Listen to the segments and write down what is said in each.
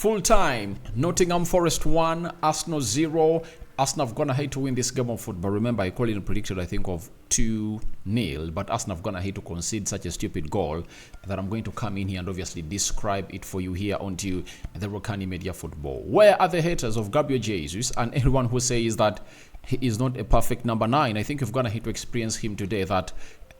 Full time, Nottingham Forest 1, Arsenal 0. Arsenal have gone ahead to win this game of football. Remember, I called in a prediction, I think, of 2-0, but Arsenal have gone ahead to concede such a stupid goal that I'm going to come in here and obviously describe it for you here onto the Rokani Media Football. Where are the haters of Gabriel Jesus and everyone who says that he is not a perfect number 9? I think you've gone ahead to experience him today, that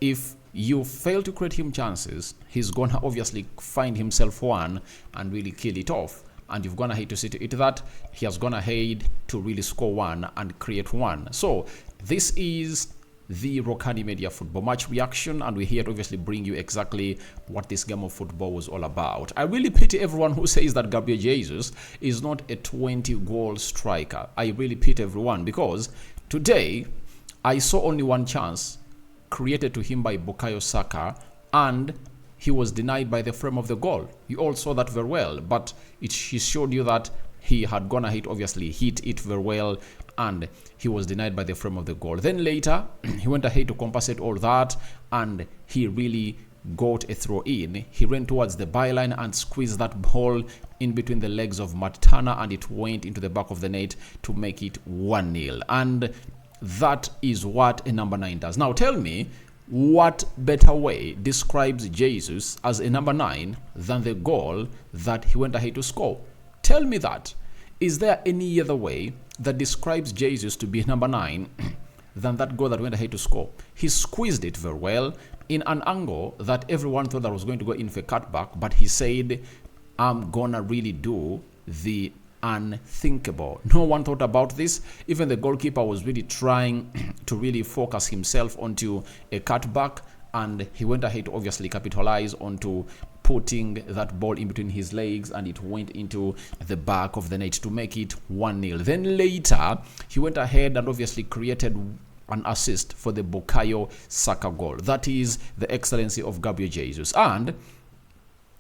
if you fail to create him chances, he's gonna obviously find himself one and really kill it off. And you've gone ahead to see to it that he has gone ahead to really score one and create one. So this is the Rokani Media Football match reaction, and we're here to obviously bring you exactly what this game of football was all about. I really pity everyone who says that Gabriel Jesus is not a 20-goal striker. I really pity everyone, because today I saw only one chance created to him by Bukayo Saka, and he was denied by the frame of the goal. You all saw that very well, but he showed you that he had gone ahead, obviously hit it very well, and he was denied by the frame of the goal. Then later, he went ahead to compensate all that, and he really got a throw in. He ran towards the byline and squeezed that ball in between the legs of Matt Turner, and it went into the back of the net to make it 1-0. And that is what a number 9 does. Now tell me, what better way describes Jesus as a number 9 than the goal that he went ahead to score? Tell me that. Is there any other way that describes Jesus to be a number 9 than that goal that went ahead to score? He squeezed it very well in an angle that everyone thought that was going to go in for a cutback, but he said, I'm gonna really do the unthinkable. No one thought about this. Even the goalkeeper was really trying to really focus himself onto a cutback, and he went ahead to obviously capitalize onto putting that ball in between his legs, and it went into the back of the net to make it 1-0. Then later he went ahead and obviously created an assist for the Bukayo Saka goal. That is the excellency of Gabriel Jesus, and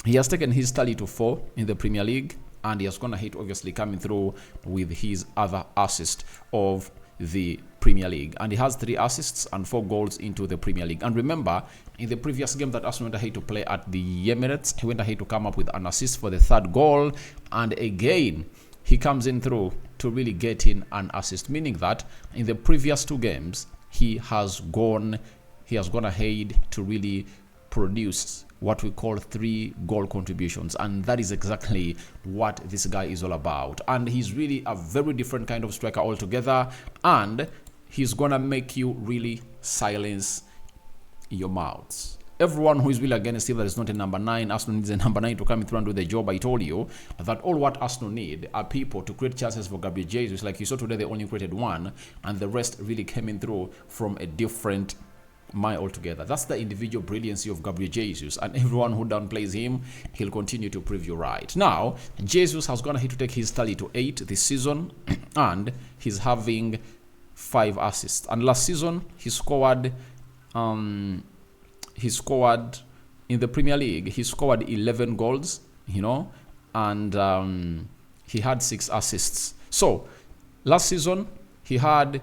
he has taken his tally to 4 in the Premier League, and he has gone ahead obviously coming through with his other assist of the Premier League, and he has 3 assists and 4 goals into the Premier League. And remember, in the previous game that Arsenal went ahead to play at the Emirates, he went ahead to come up with an assist for the 3rd goal, and again he comes in through to really get in an assist, meaning that in the previous 2 games he has gone ahead to really produce what we call 3 goal contributions, and that is exactly what this guy is all about. And he's really a very different kind of striker altogether, and he's gonna make you really silence your mouths. Everyone who is really against him that is not a number 9, Arsenal needs a number 9 to come through and do the job. I told you that all what Arsenal need are people to create chances for Gabriel Jesus. Like you saw today, they only created 1, and the rest really came in through from a different mind altogether. That's the individual brilliancy of Gabriel Jesus, and everyone who downplays him, he'll continue to prove you right. Now, Jesus has gone ahead to take his tally to 8 this season, and he's having 5 assists. And last season, he scored in the Premier League, he scored 11 goals, and he had 6 assists. So, last season, he had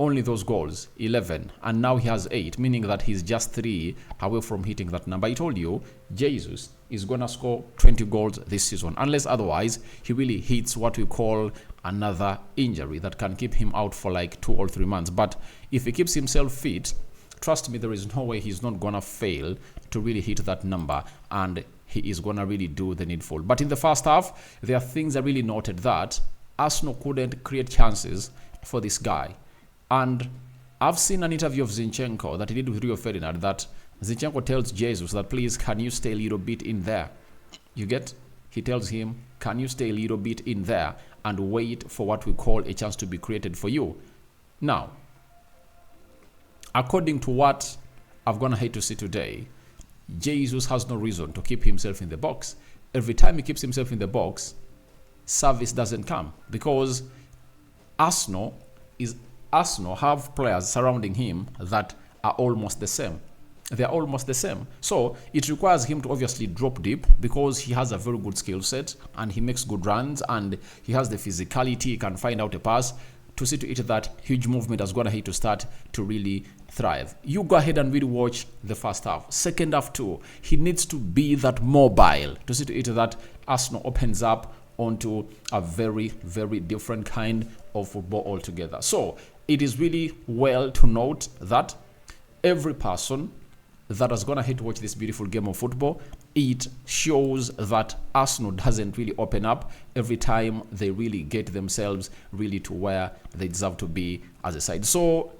only those goals, 11, and now he has 8, meaning that he's just 3 away from hitting that number. I told you, Jesus is going to score 20 goals this season, unless otherwise he really hits what we call another injury that can keep him out for like 2 or 3 months. But if he keeps himself fit, trust me, there is no way he's not going to fail to really hit that number, and he is going to really do the needful. But in the first half, there are things I really noted that Arsenal couldn't create chances for this guy. And I've seen an interview of Zinchenko that he did with Rio Ferdinand, that Zinchenko tells Jesus that, please, can you stay a little bit in there? You get? He tells him, can you stay a little bit in there and wait for what we call a chance to be created for you? Now, according to what I've gone ahead to see today, Jesus has no reason to keep himself in the box. Every time he keeps himself in the box, service doesn't come, because Arsenal have players surrounding him that are almost the same. They're almost the same. So it requires him to obviously drop deep, because he has a very good skill set and he makes good runs and he has the physicality. He can find out a pass to see to it that huge movement has gone ahead to start to really thrive. You go ahead and really watch the first half. Second half too, he needs to be that mobile to see to it that Arsenal opens up onto a very, very different kind of football altogether. So it is really well to note that every person that is going to hate to watch this beautiful game of football, it shows that Arsenal doesn't really open up every time they really get themselves really to where they deserve to be as a side. So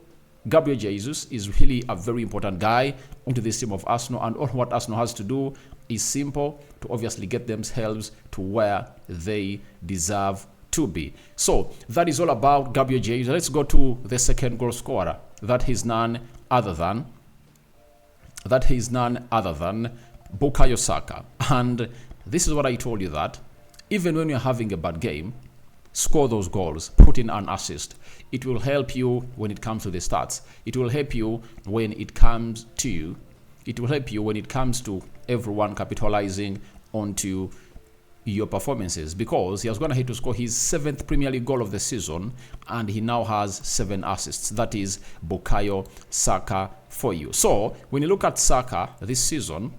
Gabriel Jesus is really a very important guy into this team of Arsenal, and all what Arsenal has to do is simple, to obviously get themselves to where they deserve to be. So that is all about Gabriel Jesus. Let's go to the second goal scorer. That is none other than Bukayo Saka. And this is what I told you, that even when you're having a bad game, score those goals, put in an assist. It will help you when it comes to the stats. It will help you when it comes to everyone capitalizing onto your performances, because he has gone ahead to score his 7th Premier League goal of the season, and he now has 7 assists. That is Bukayo Saka for you. So when you look at Saka this season,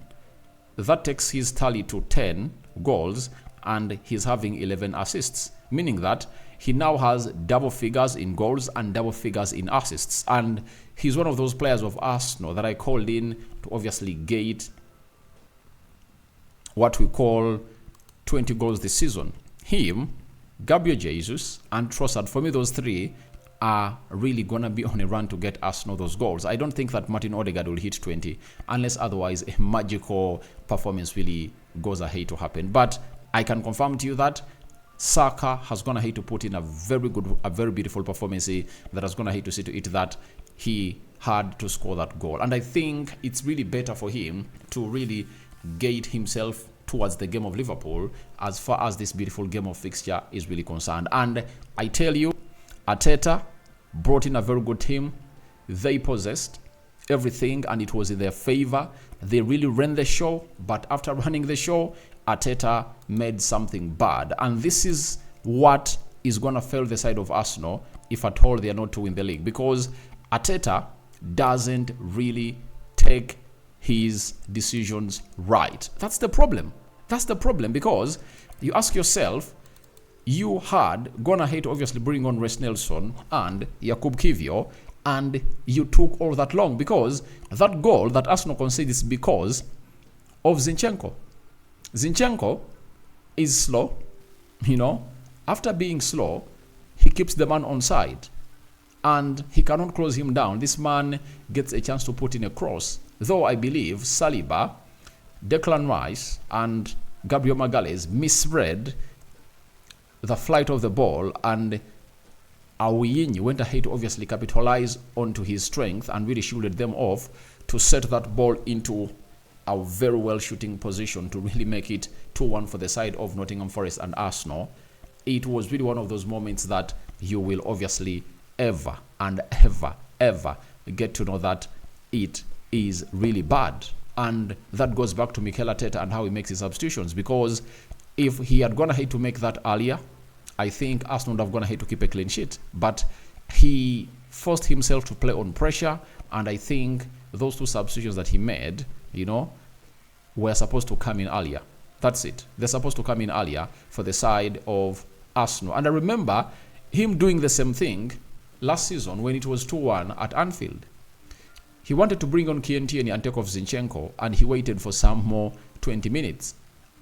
that takes his tally to 10 goals, and he's having 11 assists, meaning that he now has double figures in goals and double figures in assists. And he's one of those players of Arsenal that I called in to obviously gate what we call 20 goals this season. Him, Gabriel Jesus, and Trossard, for me, those three are really going to be on a run to get Arsenal those goals. I don't think that Martin Odegaard will hit 20 unless otherwise a magical performance really goes ahead to happen. But I can confirm to you that Saka has gone ahead to put in a very beautiful performance that has gone ahead to see to it that he had to score that goal. And I think it's really better for him to really gate himself towards the game of Liverpool as far as this beautiful game of fixture is really concerned. And I tell you, Arteta brought in a very good team. They possessed everything and it was in their favor. They really ran the show, but after running the show, Arteta made something bad. And this is what is going to fail the side of Arsenal if at all they are not to win the league, because Arteta doesn't really take his decisions right. That's the problem. That's the problem, because you ask yourself, you had gone ahead to obviously bring on Reece Nelson and Jakub Kiwior, and you took all that long, because that goal that Arsenal conceded is because of Zinchenko. Zinchenko is slow, After being slow, he keeps the man on side, and he cannot close him down. This man gets a chance to put in a cross. Though I believe Saliba, Declan Rice, and Gabriel Magalhaes misread the flight of the ball, and Awiyinyi went ahead to obviously capitalize onto his strength and really shielded them off to set that ball into a very well shooting position to really make it 2-1 for the side of Nottingham Forest and Arsenal. It was really one of those moments that you will obviously ever get to know that it is really bad. And that goes back to Mikel Arteta and how he makes his substitutions, because if he had gone ahead to make that earlier, I think Arsenal would have gone ahead to keep a clean sheet. But he forced himself to play on pressure, and I think those two substitutions that he made, were supposed to come in earlier. That's it. They're supposed to come in earlier for the side of Arsenal. And I remember him doing the same thing last season when it was 2-1 at Anfield. He wanted to bring on Kientieni and take off Zinchenko, and he waited for some more 20 minutes.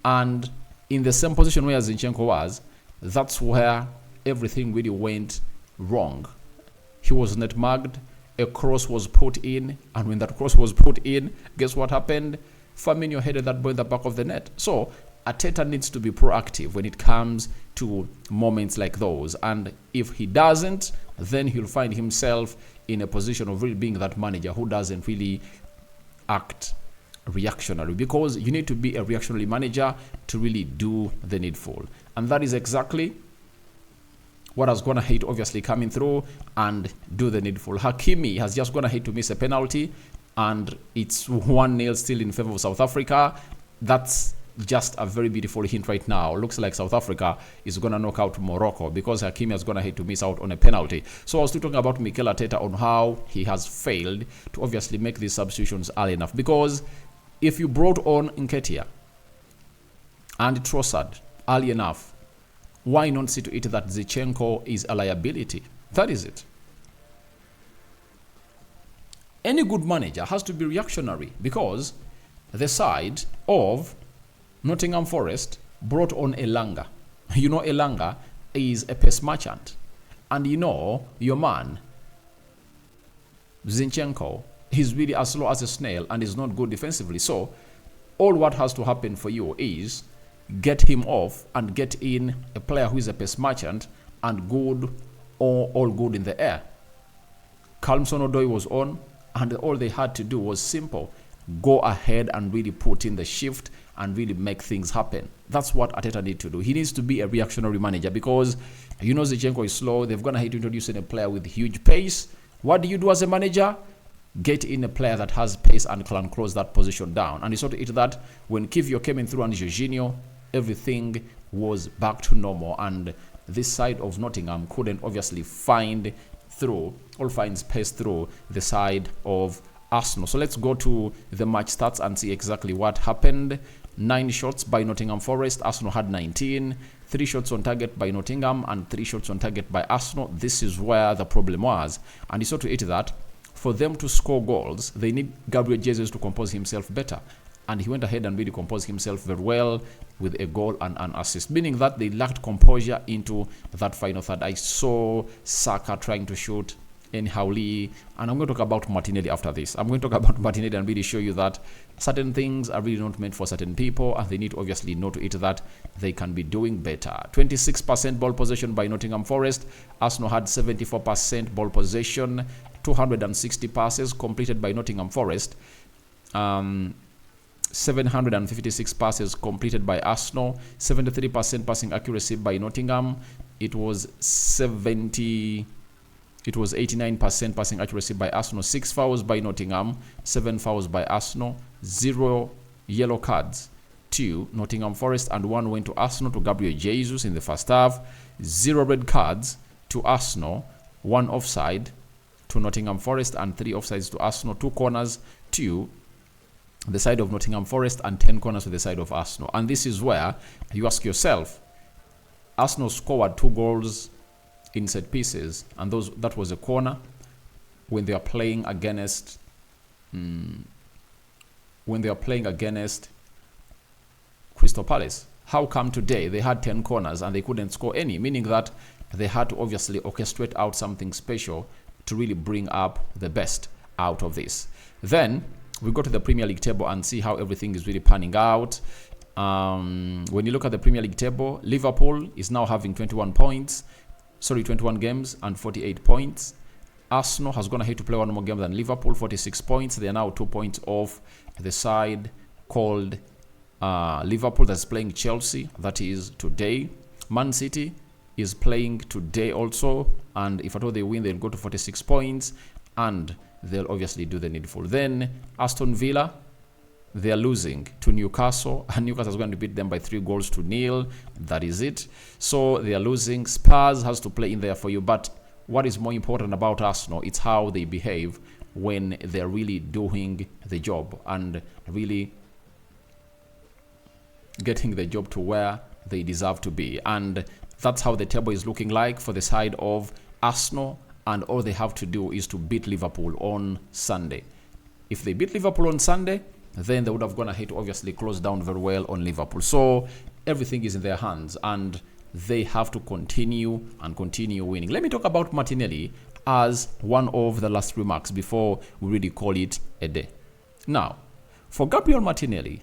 And in the same position where Zinchenko was, that's where everything really went wrong. He was net mugged, a cross was put in, and when that cross was put in, guess what happened? Firmino headed that ball in the back of the net. So Arteta needs to be proactive when it comes to moments like those. And if he doesn't, then he'll find himself in a position of really being that manager who doesn't really act reactionary, because you need to be a reactionary manager to really do the needful. And that is exactly what has gone ahead obviously coming through and do the needful. Hakimi has just gone ahead to miss a penalty, and it's 1-0 still in favor of South Africa. That's just a very beautiful hint right now. Looks like South Africa is going to knock out Morocco because Hakimi has gone ahead to miss out on a penalty. So I was still talking about Mikel Arteta on how he has failed to obviously make these substitutions early enough, because if you brought on Nketiah and Trossard early enough, Why not see to it that Zinchenko is a liability? That is it. Any good manager has to be reactionary, because the side of Nottingham Forest brought on Elanga. You know, Elanga is a pace merchant. And you know, your man, Zinchenko, he's really as slow as a snail and is not good defensively. So, all what has to happen for you is get him off and get in a player who is a pace merchant and good, or all good in the air. Calmson-Odoi was on, and all they had to do was simple. Go ahead and really put in the shift and really make things happen. That's what Arteta needs to do. He needs to be a reactionary manager, because you know Zinchenko is slow. They're going to hate to introduce in a player with huge pace. What do you do as a manager? Get in a player that has pace and can close that position down. And you saw to it that when Kivio came in through and Jorginho, everything was back to normal. And this side of Nottingham couldn't obviously find pace through the side of Arsenal. So let's go to the match stats and see exactly what happened. 9 shots by Nottingham Forest. Arsenal had 19. 3 shots on target by Nottingham and 3 shots on target by Arsenal. This is where the problem was. And you saw to it that for them to score goals, they need Gabriel Jesus to compose himself better. And he went ahead and really composed himself very well with a goal and an assist, meaning that they lacked composure into that final third. I saw Saka trying to shoot anyhow, and I'm going to talk about Martinelli after this. I'm going to talk about Martinelli and really show you that certain things are really not meant for certain people, and they need to obviously know to it that they can be doing better. 26% ball possession by Nottingham Forest. Arsenal had 74% ball possession. 260 passes completed by Nottingham Forest. 756 passes completed by Arsenal. 73% passing accuracy by Nottingham. It was 89% passing accuracy by Arsenal. 6 fouls by Nottingham, 7 fouls by Arsenal. 0 yellow cards to Nottingham Forest, and 1 went to Arsenal, to Gabriel Jesus in the first half. 0 red cards to Arsenal, 1 offside to Nottingham Forest, and 3 offsides to Arsenal. 2 corners to the side of Nottingham Forest and 10 corners to the side of Arsenal. And this is where you ask yourself, Arsenal scored 2 goals in set pieces, and that was a corner when they are playing against Crystal Palace. How come today they had 10 corners and they couldn't score any? Meaning that they had to obviously orchestrate out something special to really bring up the best out of this. Then we go to the Premier League table and see how everything is really panning out. When you look at the Premier League table, Liverpool is now having 21 games and 48 points. Arsenal has gone ahead to play 1 more game than Liverpool, 46 points. They are now 2 points off the side called Liverpool that's playing Chelsea. That is today. Man City is playing today also, and if at all they win, they'll go to 46 points, and they'll obviously do the needful. Then Aston Villa, they are losing to Newcastle, and Newcastle is going to beat them by 3-0. That is it. So they are losing. Spurs has to play in there for you. But what is more important about Arsenal, it's how they behave when they're really doing the job and really getting the job to where they deserve to be. And that's how the table is looking like for the side of Arsenal. And all they have to do is to beat Liverpool on Sunday. If they beat Liverpool on Sunday, then they would have gone ahead to obviously close down very well on Liverpool. So everything is in their hands, and they have to continue winning. Let me talk about Martinelli as one of the last remarks before we really call it a day. Now, for Gabriel Martinelli,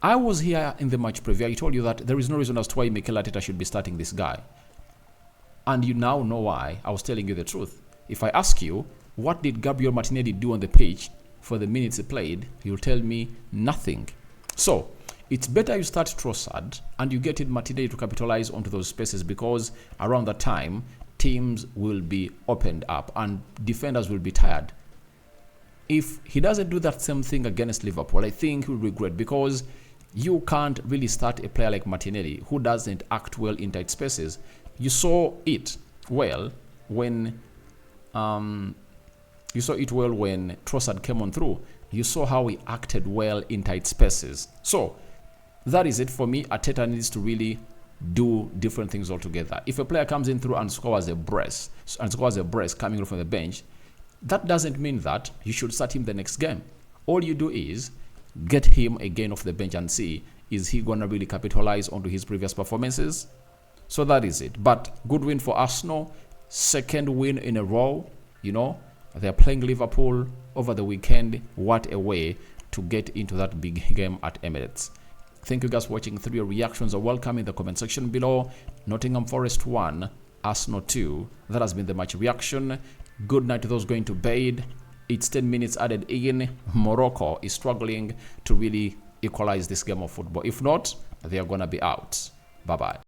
I was here in the match preview. I told you that there is no reason as to why Mikel Arteta should be starting this guy. And you now know why I was telling you the truth. If I ask you, what did Gabriel Martinelli do on the pitch for the minutes he played, you'll tell me nothing. So it's better you start Trossard and you get in Martinelli to capitalize onto those spaces, because around that time teams will be opened up and defenders will be tired. If he doesn't do that same thing against Liverpool, I think he'll regret, because you can't really start a player like Martinelli who doesn't act well in tight spaces. You saw it well when Trossard came on through. You saw how he acted well in tight spaces. So that is it for me. Arteta needs to really do different things altogether. If a player comes in through and scores a brace coming from the bench, that doesn't mean that you should start him the next game. All you do is get him again off the bench and see, is he going to really capitalize onto his previous performances? So that is it. But good win for Arsenal. Second win in a row. They're playing Liverpool over the weekend. What a way to get into that big game at Emirates. Thank you guys for watching. Your reactions are welcome in the comment section below. Nottingham Forest 1, Arsenal 2. That has been the match reaction. Good night to those going to bed. It's 10 minutes added in. Morocco is struggling to really equalize this game of football. If not, they are going to be out. Bye-bye.